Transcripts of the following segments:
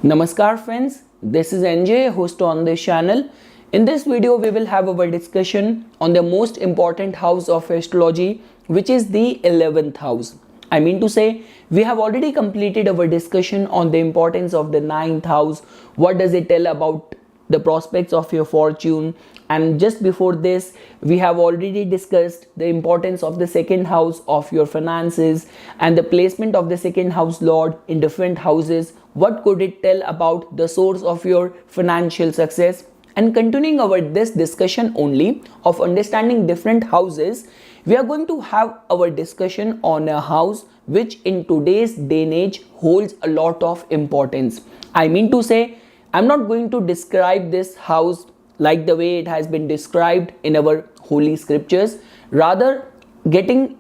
Namaskar friends, this is NJ, host on this channel. In this video, we will have our discussion on the most important house of astrology, which is the 11th house. I mean to say, we have already completed our discussion on the importance of the 9th house. What does it tell about the prospects of your fortune? And just before this, we have already discussed the importance of the second house of your finances and the placement of the second house lord in different houses. What could it tell about the source of your financial success? And continuing our this discussion only of understanding different houses, we are going to have our discussion on a house which in today's day and age holds a lot of importance. I mean to say, I'm not going to describe this house like the way it has been described in our holy scriptures, rather getting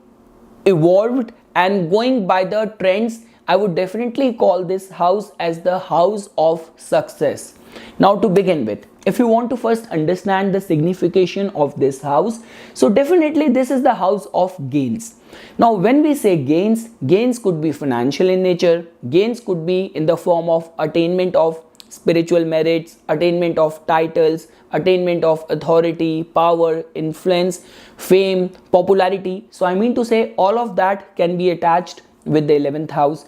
evolved and going by the trends. I would definitely call this house as the house of success. Now to begin with, if you want to first understand the signification of this house, so definitely this is the house of gains. Now when we say gains, gains could be financial in nature, gains could be in the form of attainment of spiritual merits, attainment of titles, attainment of authority, power, influence, fame, popularity. So I mean to say all of that can be attached with the 11th house.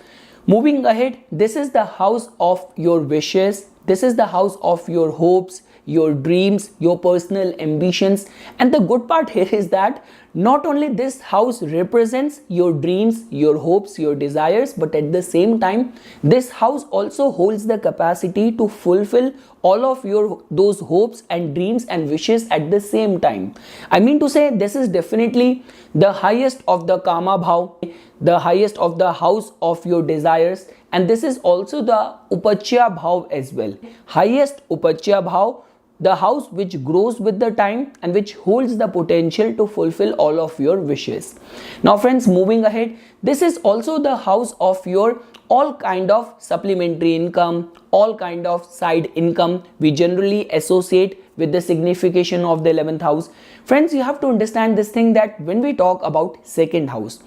Moving ahead, this is the house of your wishes. This is the house of your hopes, your dreams, your personal ambitions. And the good part here is that not only this house represents your dreams, your hopes, your desires, but at the same time, this house also holds the capacity to fulfill all of your those hopes and dreams and wishes at the same time. I mean to say, this is definitely the highest of the Kama Bhav, the highest of the house of your desires, and this is also the Upachya Bhav as well. Highest Upachya Bhav, the house which grows with the time and which holds the potential to fulfill all of your wishes. Now friends, moving ahead, this is also the house of your all kind of supplementary income, all kind of side income we generally associate with the signification of the 11th house. Friends, you have to understand this thing that when we talk about second house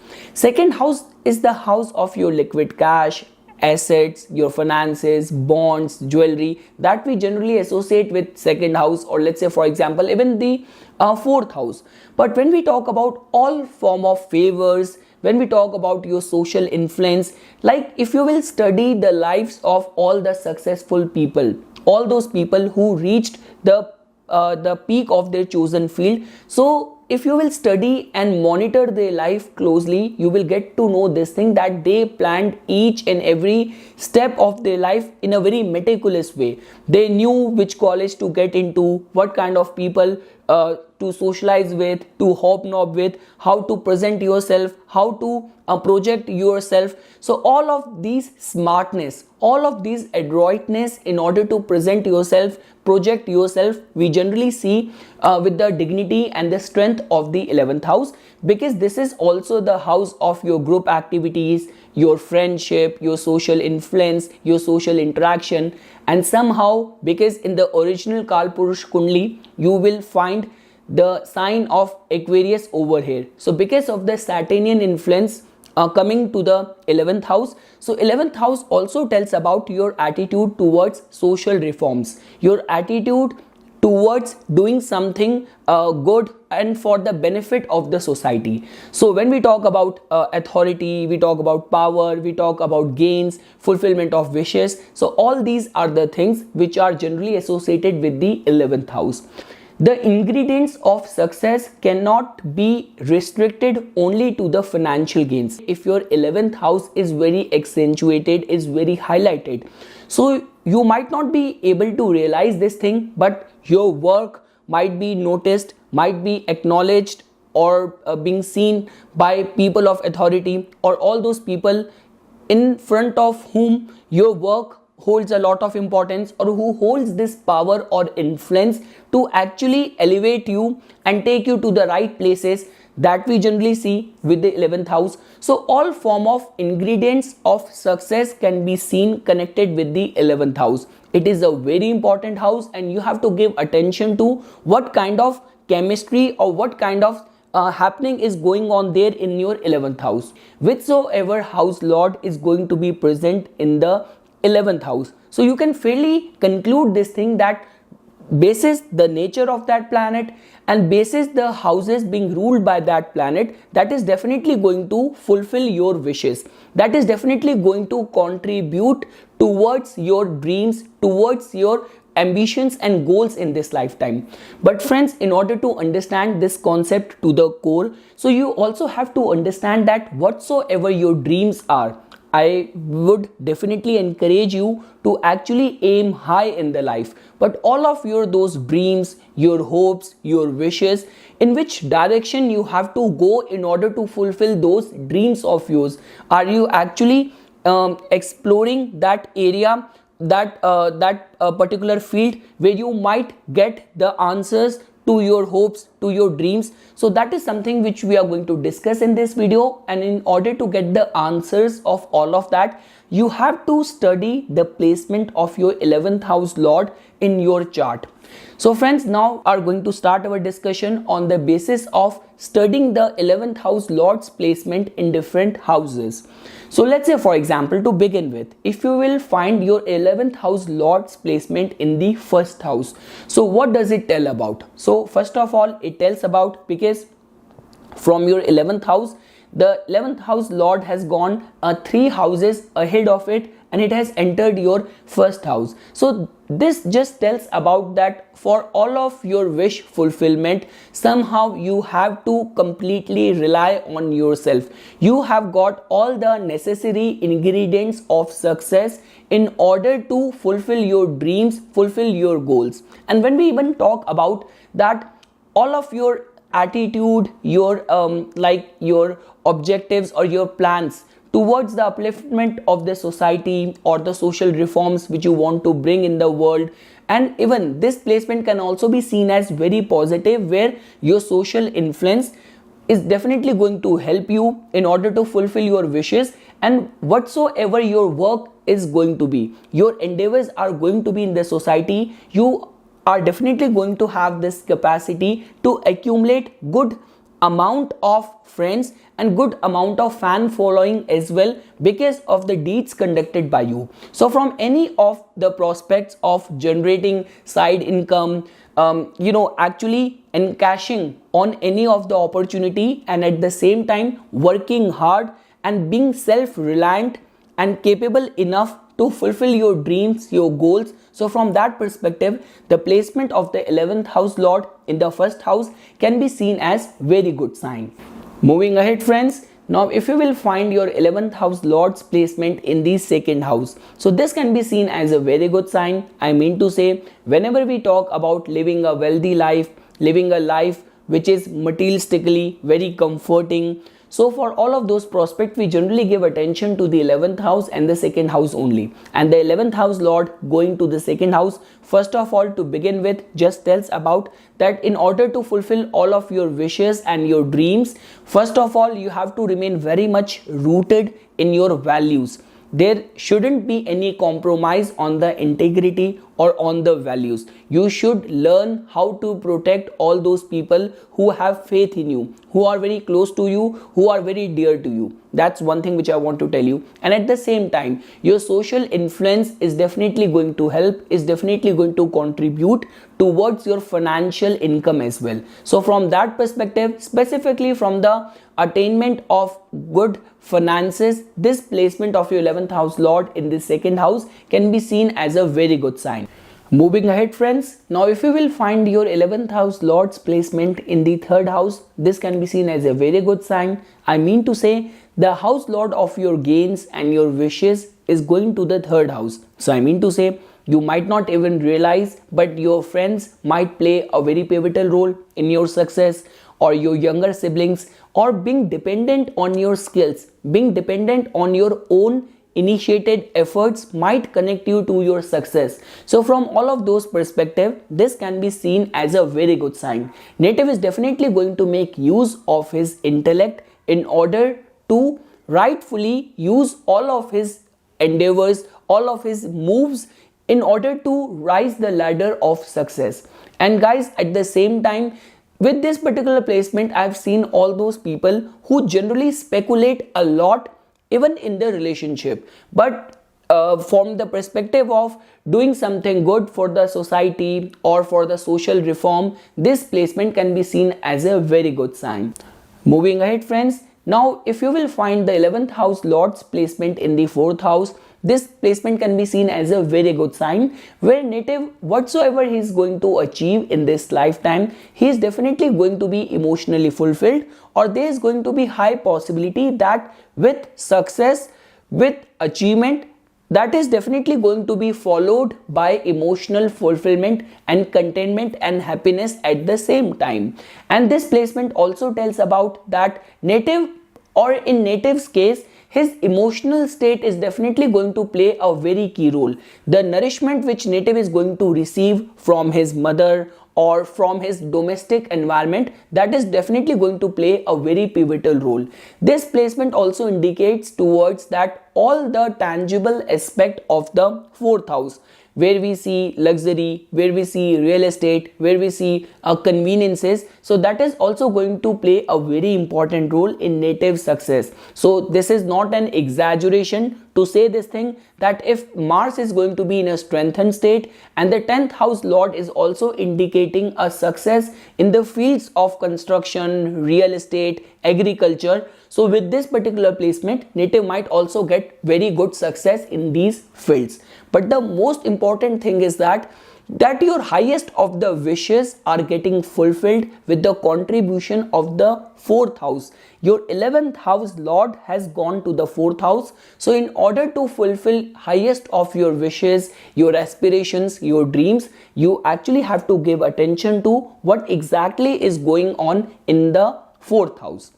is the house of your liquid cash, assets, your finances, bonds, jewelry, that we generally associate with second house, or let's say for example even the fourth house. But when we talk about all form of favors, when we talk about your social influence, like if you will study the lives of all the successful people, all those people who reached the peak of their chosen field, so if you will study and monitor their life closely, you will get to know this thing that they planned each and every step of their life in a very meticulous way. They knew which college to get into, what kind of people to socialize with, to hobnob with, how to present yourself, how to project yourself. So all of these smartness, all of these adroitness in order to present yourself, project yourself, we generally see with the dignity and the strength of the 11th house, because this is also the house of your group activities, your friendship, your social influence, your social interaction. And somehow, because in the original Kalpurush Kundli, you will find the sign of Aquarius over here. So because of the Saturnian influence coming to the 11th house, so 11th house also tells about your attitude towards social reforms, your attitude towards doing something good and for the benefit of the society. So when we talk about authority, we talk about power, we talk about gains, fulfillment of wishes, so all these are the things which are generally associated with the 11th house. The ingredients of success cannot be restricted only to the financial gains. If your 11th house is very accentuated, is very highlighted, so you might not be able to realize this thing, but your work might be noticed, might be acknowledged, or being seen by people of authority, or all those people in front of whom your work holds a lot of importance, or who holds this power or influence to actually elevate you and take you to the right places, that we generally see with the 11th house. So all form of ingredients of success can be seen connected with the 11th house. It is a very important house, and you have to give attention to what kind of chemistry or what kind of happening is going on there in your 11th house. Whichsoever house lord is going to be present in the 11th house. So you can fairly conclude this thing that basis the nature of that planet and basis the houses being ruled by that planet, that is definitely going to fulfill your wishes, that is definitely going to contribute towards your dreams, towards your ambitions and goals in this lifetime. But friends, in order to understand this concept to the core, so you also have to understand that whatsoever your dreams are, I would definitely encourage you to actually aim high in the life. But all of your those dreams, your hopes, your wishes, in which direction you have to go in order to fulfill those dreams of yours? Are you actually exploring that area, that particular field where you might get the answers to your hopes, to your dreams? So that is something which we are going to discuss in this video, and in order to get the answers of all of that, you have to study the placement of your 11th house lord in your chart. So friends, now are going to start our discussion on the basis of studying the 11th house lord's placement in different houses. So let's say, for example, to begin with, if you will find your 11th house lord's placement in the first house, so what does it tell about? So first of all, it tells about, because from your 11th house, the 11th house lord has gone 3 houses ahead of it, and it has entered your first house. So this just tells about that for all of your wish fulfillment, somehow you have to completely rely on yourself. You have got all the necessary ingredients of success in order to fulfill your dreams, fulfill your goals. And when we even talk about that, all of your attitude, your your objectives or your plans towards the upliftment of the society or the social reforms which you want to bring in the world, and even this placement can also be seen as very positive, where your social influence is definitely going to help you in order to fulfill your wishes, and whatsoever your work is going to be, your endeavors are going to be in the society, you are definitely going to have this capacity to accumulate good amount of friends and good amount of fan following as well, because of the deeds conducted by you. So from any of the prospects of generating side income, actually encashing on any of the opportunity, and at the same time working hard and being self-reliant and capable enough to fulfill your dreams, your goals. So from that perspective, the placement of the 11th house lord in the first house can be seen as very good sign. Moving ahead, friends, now if you will find your 11th house lord's placement in the second house, so this can be seen as a very good sign. I mean to say, whenever we talk about living a wealthy life, living a life which is materialistically very comforting, so for all of those prospects, we generally give attention to the 11th house and the second house only. And the 11th house lord going to the second house, first of all, to begin with, just tells about that in order to fulfill all of your wishes and your dreams, first of all, you have to remain very much rooted in your values. There shouldn't be any compromise on the integrity or on the values. You should learn how to protect all those people who have faith in you, who are very close to you, who are very dear to you. That's one thing which I want to tell you. And at the same time, your social influence is definitely going to help, is definitely going to contribute towards your financial income as well. So from that perspective, specifically from the attainment of good finances, this placement of your 11th house lord in the second house can be seen as a very good sign. Moving ahead, friends, now if you will find your 11th house lord's placement in the third house, this can be seen as a very good sign. I mean to say, the house lord of your gains and your wishes is going to the third house. So I mean to say, you might not even realize, but your friends might play a very pivotal role in your success, or your younger siblings, or being dependent on your skills, being dependent on your own initiated efforts might connect you to your success. So from all of those perspectives, this can be seen as a very good sign. Native is definitely going to make use of his intellect in order to rightfully use all of his endeavors, all of his moves in order to rise the ladder of success. And guys, at the same time, with this particular placement, I've seen all those people who generally speculate a lot even in their relationship, but from the perspective of doing something good for the society or for the social reform, this placement can be seen as a very good sign. Moving ahead, friends, now if you will find the 11th house Lord's placement in the 4th house, this placement can be seen as a very good sign, where native whatsoever he is going to achieve in this lifetime, he is definitely going to be emotionally fulfilled, or there is going to be high possibility that with success, with achievement, that is definitely going to be followed by emotional fulfillment and contentment and happiness at the same time. And this placement also tells about that native, or in native's case, his emotional state is definitely going to play a very key role. The nourishment which native is going to receive from his mother or from his domestic environment, that is definitely going to play a very pivotal role. This placement also indicates towards that all the tangible aspect of the 4th house, where we see luxury, where we see real estate, where we see conveniences. So that is also going to play a very important role in native success. So this is not an exaggeration to say this thing, that if Mars is going to be in a strengthened state and the 10th house Lord is also indicating a success in the fields of construction, real estate, agriculture, so with this particular placement, native might also get very good success in these fields. But the most important thing is that your highest of the wishes are getting fulfilled with the contribution of the 4th house. Your 11th house Lord has gone to the 4th house. So in order to fulfill highest of your wishes, your aspirations, your dreams, you actually have to give attention to what exactly is going on in the 4th house.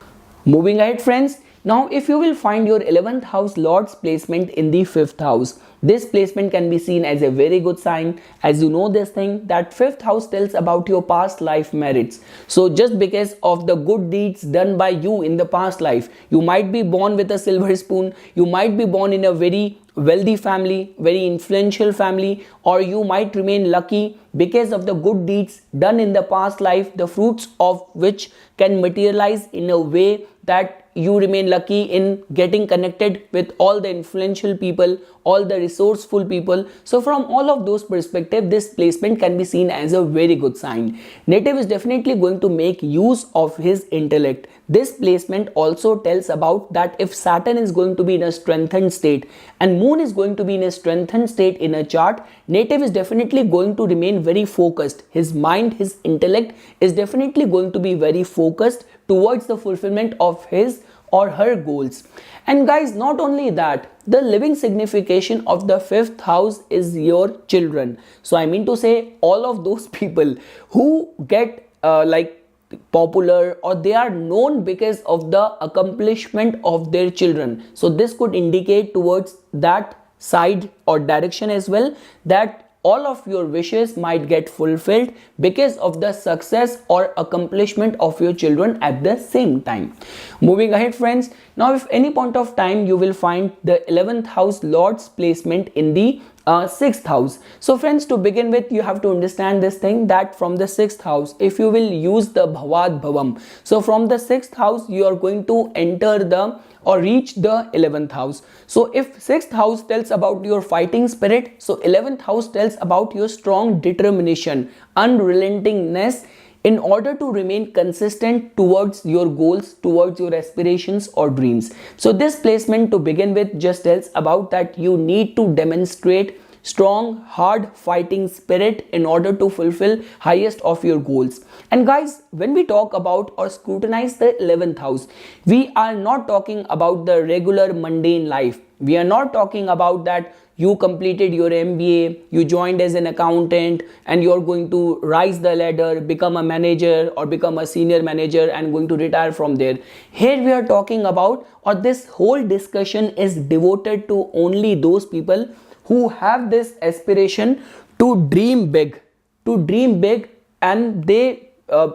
Moving ahead, friends, now if you will find your 11th house Lord's placement in the 5th house, this placement can be seen as a very good sign. As you know this thing, that 5th house tells about your past life merits. So just because of the good deeds done by you in the past life, you might be born with a silver spoon, you might be born in a very wealthy family, very influential family, or you might remain lucky because of the good deeds done in the past life, the fruits of which can materialize in a way that you remain lucky in getting connected with all the influential people, all the resourceful people. So from all of those perspectives, this placement can be seen as a very good sign. Native is definitely going to make use of his intellect. This placement also tells about that if Saturn is going to be in a strengthened state and Moon is going to be in a strengthened state in a chart, native is definitely going to remain very focused. His mind, his intellect is definitely going to be very focused towards the fulfillment of his or her goals. And guys, not only that, the living signification of the 5th house is your children. So I mean to say, all of those people who get popular, or they are known because of the accomplishment of their children. So this could indicate towards that side or direction as well, that all of your wishes might get fulfilled because of the success or accomplishment of your children at the same time. Moving ahead, friends, now if any point of time you will find the 11th house Lord's placement in the 6th house. So friends, to begin with, you have to understand this thing, that from the 6th house, if you will use the Bhavad Bhavam, so from the 6th house you are going to enter the or reach the 11th house. So if 6th house tells about your fighting spirit, so 11th house tells about your strong determination, unrelentingness in order to remain consistent towards your goals, towards your aspirations or dreams. So this placement to begin with just tells about that you need to demonstrate strong, hard fighting spirit in order to fulfill highest of your goals. And guys, when we talk about or scrutinize the 11th house, we are not talking about the regular mundane life. We are not talking about that you completed your MBA, you joined as an accountant, and you're going to rise the ladder, become a manager or become a senior manager and going to retire from there. Here we are talking about, or this whole discussion is devoted to only those people who have this aspiration to dream big, and they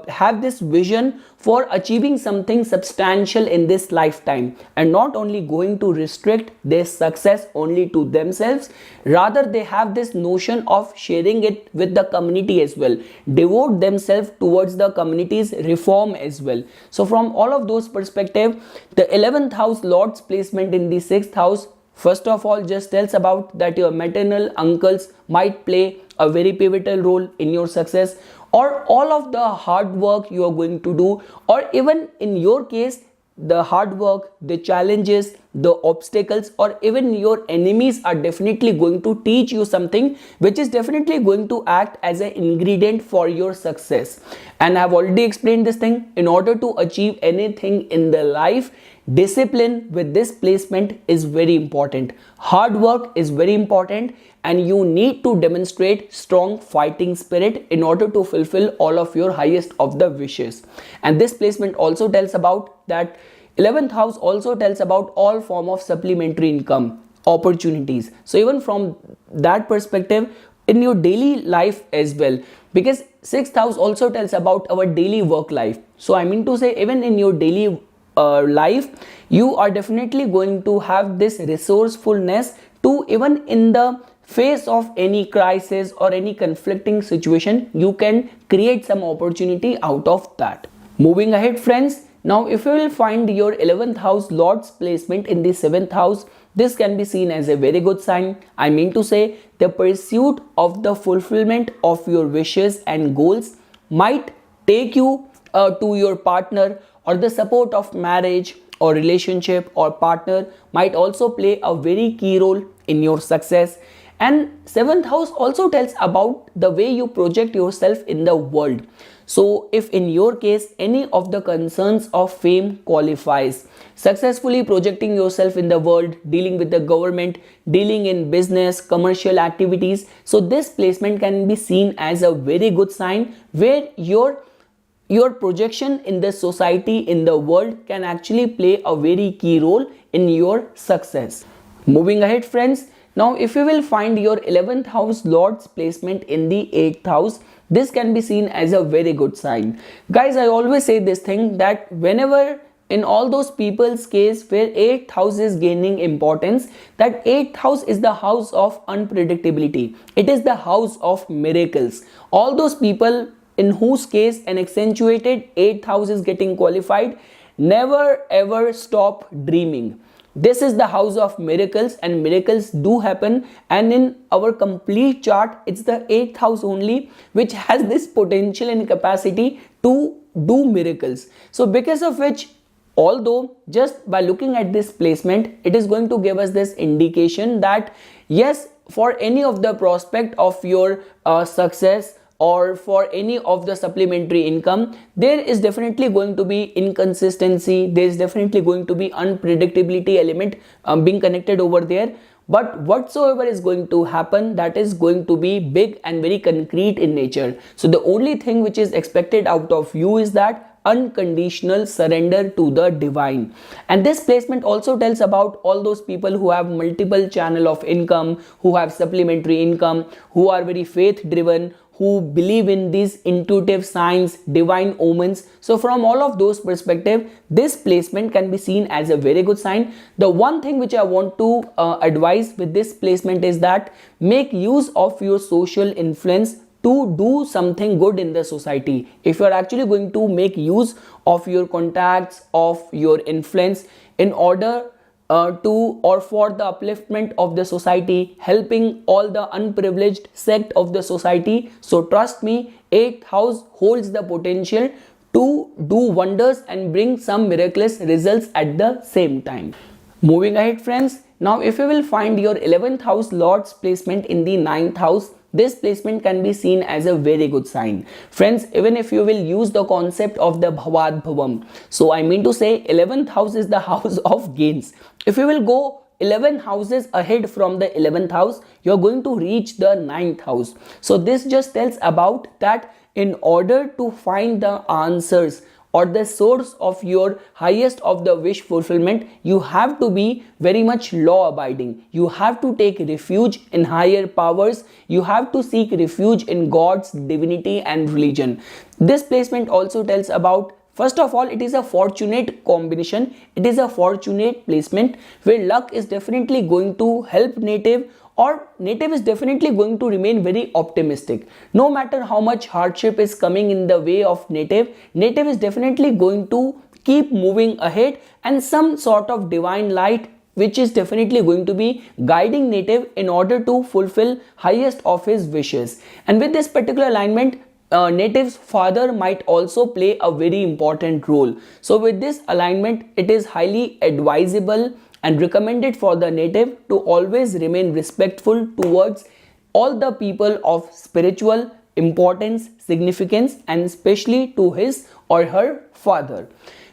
have this vision for achieving something substantial in this lifetime, and not only going to restrict their success only to themselves, rather they have this notion of sharing it with the community as well, devote themselves towards the community's reform as well. So from all of those perspectives, the 11th house Lord's placement in the 6th house First of all, just tells about that your maternal uncles might play a very pivotal role in your success, or all of the hard work you are going to do, or even in your case, the hard work, the challenges, the obstacles, or even your enemies are definitely going to teach you something which is definitely going to act as an ingredient for your success. And I've already explained this thing. In order to achieve anything in the life, discipline with this placement is very important. Hard work is very important, and you need to demonstrate strong fighting spirit in order to fulfill all of your highest of the wishes. And this placement also tells about that 11th house also tells about all form of supplementary income opportunities. So even from that perspective, in your daily life as well, because 6th house also tells about our daily work life. So I mean to say, even in your daily life, you are definitely going to have this resourcefulness to, even in the face of any crisis or any conflicting situation, you can create some opportunity out of that. Moving ahead, friends, now if you will find your 11th house Lord's placement in the 7th house, this can be seen as a very good sign. I mean to say, the pursuit of the fulfillment of your wishes and goals might take you to your partner, or the support of marriage or relationship or partner might also play a very key role in your success. And 7th house also tells about the way you project yourself in the world. So if in your case any of the concerns of fame qualifies, successfully projecting yourself in the world, dealing with the government, dealing in business, commercial activities, so this placement can be seen as a very good sign where your projection in the society, in the world, can actually play a very key role in your success. Moving ahead, friends, now if you will find your 11th house Lord's placement in the 8th house, this can be seen as a very good sign. Guys, I always say this thing, that whenever in all those people's case where 8th house is gaining importance, that 8th house is the house of unpredictability. It is the house of miracles. All those people in whose case an accentuated 8th house is getting qualified, never ever stop dreaming. This is the house of miracles, and miracles do happen, and in our complete chart, it's the 8th house only which has this potential and capacity to do miracles. So because of which, although just by looking at this placement, it is going to give us this indication that yes, for any of the prospect of your success, or for any of the supplementary income, there is definitely going to be inconsistency, there is definitely going to be unpredictability element being connected over there. But whatsoever is going to happen, that is going to be big and very concrete in nature. So the only thing which is expected out of you is that unconditional surrender to the divine. And this placement also tells about all those people who have multiple channel of income, who have supplementary income, who are very faith driven, who believe in these intuitive signs, divine omens. So from all of those perspective, this placement can be seen as a very good sign. The one thing which I want to advise with this placement is that make use of your social influence to do something good in the society. If you are actually going to make use of your contacts, of your influence in order to or for the upliftment of the society, helping all the unprivileged sect of the society, so trust me, 8th house holds the potential to do wonders and bring some miraculous results at the same time. Moving ahead, friends, now if you will find your 11th house Lord's placement in the 9th house, this placement can be seen as a very good sign. Friends, even if you will use the concept of the Bhavad Bhavam, so I mean to say 11th house is the house of gains. If you will go 11 houses ahead from the 11th house, you are going to reach the 9th house. So this just tells about that in order to find the answers or the source of your highest of the wish fulfillment, you have to be very much law abiding. You have to take refuge in higher powers. You have to seek refuge in God's divinity and religion. This placement also tells about, first of all, it is a fortunate combination. It is a fortunate placement where luck is definitely going to help native, or native is definitely going to remain very optimistic. No matter how much hardship is coming in the way of native is definitely going to keep moving ahead, and some sort of divine light which is definitely going to be guiding native in order to fulfill highest of his wishes. And with this particular alignment, native's father might also play a very important role. So with this alignment, it is highly advisable and recommended for the native to always remain respectful towards all the people of spiritual importance, significance, and especially to his or her father.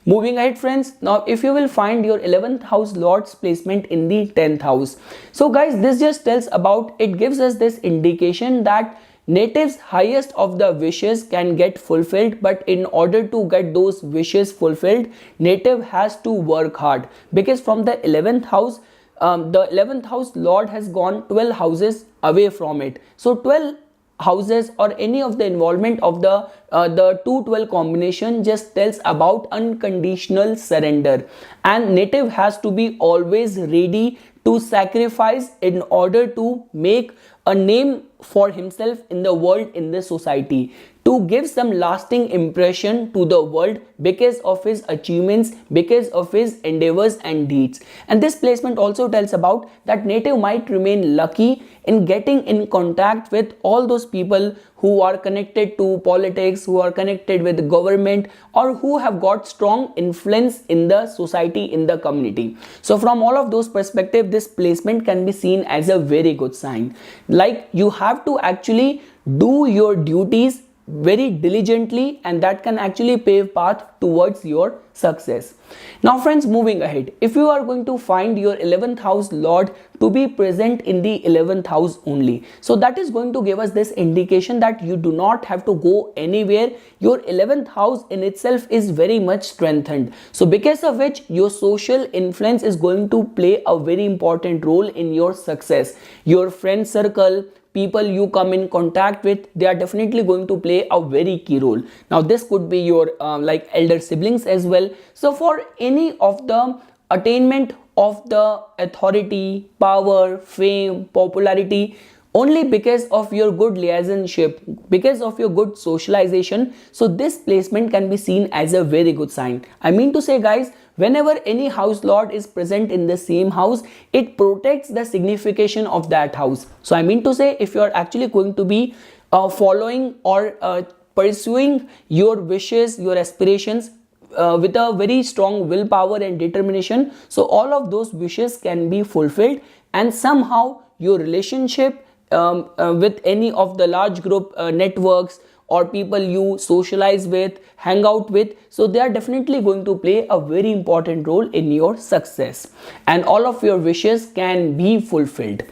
Moving ahead, friends, now if you will find your 11th house lord's placement in the 10th house. So guys, this just tells about, it gives us this indication that native's highest of the wishes can get fulfilled, but in order to get those wishes fulfilled, native has to work hard, because from the 11th house, the 11th house lord has gone 12 houses away from it. So 12 houses or any of the involvement of the 212 combination just tells about unconditional surrender, and native has to be always ready to sacrifice in order to make a name for himself in the world, in the society, to give some lasting impression to the world because of his achievements, because of his endeavors and deeds. And this placement also tells about that native might remain lucky in getting in contact with all those people who are connected to politics, who are connected with the government, or who have got strong influence in the society, in the community. So from all of those perspectives, this placement can be seen as a very good sign. Like, you have to actually do your duties very diligently, and that can actually pave path towards your success. Now friends, moving ahead, if you are going to find your 11th house lord to be present in the 11th house only, so that is going to give us this indication that you do not have to go anywhere. Your 11th house in itself is very much strengthened, so because of which your social influence is going to play a very important role in your success. Your friend circle, people you come in contact with, they are definitely going to play a very key role. Now this could be your like elder siblings as well. So for any of the attainment of the authority, power, fame, popularity, only because of your good liaisonship, because of your good socialization, so this placement can be seen as a very good sign. I mean to say guys, whenever any house lord is present in the same house, it protects the signification of that house. So I mean to say, if you are actually going to be following or pursuing your wishes, your aspirations with a very strong willpower and determination, so all of those wishes can be fulfilled, and somehow your relationship with any of the large group networks or people you socialize with, hang out with, so they are definitely going to play a very important role in your success, and all of your wishes can be fulfilled.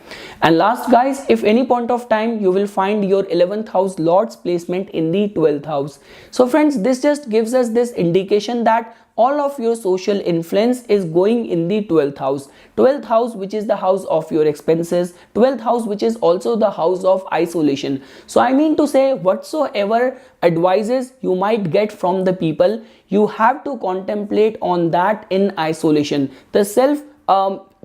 And last guys, if any point of time you will find your 11th house lord's placement in the 12th house, so friends, this just gives us this indication that all of your social influence is going in the 12th house. 12th house, which is the house of your expenses, 12th house, which is also the house of isolation. So I mean to say, whatsoever advices you might get from the people, you have to contemplate on that in isolation. The self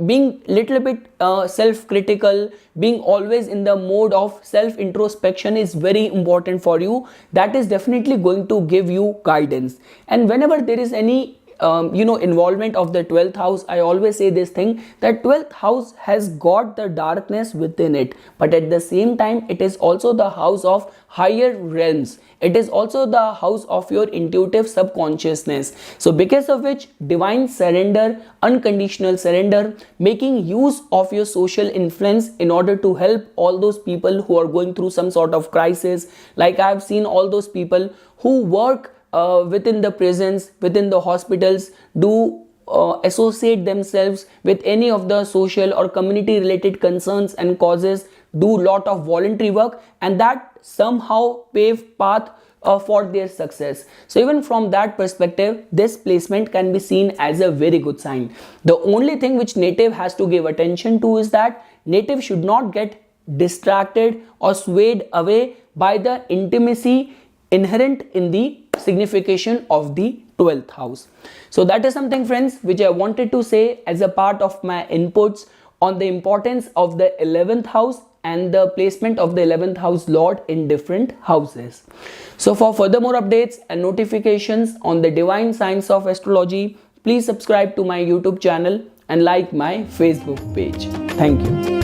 being little bit self-critical, being always in the mode of self-introspection is very important for you. That is definitely going to give you guidance. And whenever there is any involvement of the 12th house, I always say this thing, that 12th house has got the darkness within it, but at the same time it is also the house of higher realms. It is also the house of your intuitive subconsciousness. So because of which, divine surrender, unconditional surrender, making use of your social influence in order to help all those people who are going through some sort of crisis. Like I have seen all those people who work within the prisons, within the hospitals, do associate themselves with any of the social or community related concerns and causes, do lot of voluntary work, and that somehow pave path for their success. So even from that perspective, this placement can be seen as a very good sign. The only thing which native has to give attention to is that native should not get distracted or swayed away by the intimacy inherent in the signification of the 12th house. So that is something, friends, which I wanted to say as a part of my inputs on the importance of the 11th house and the placement of the 11th house lord in different houses. So for further more updates and notifications on the divine science of astrology, please subscribe to my YouTube channel. and like my Facebook page. Thank you.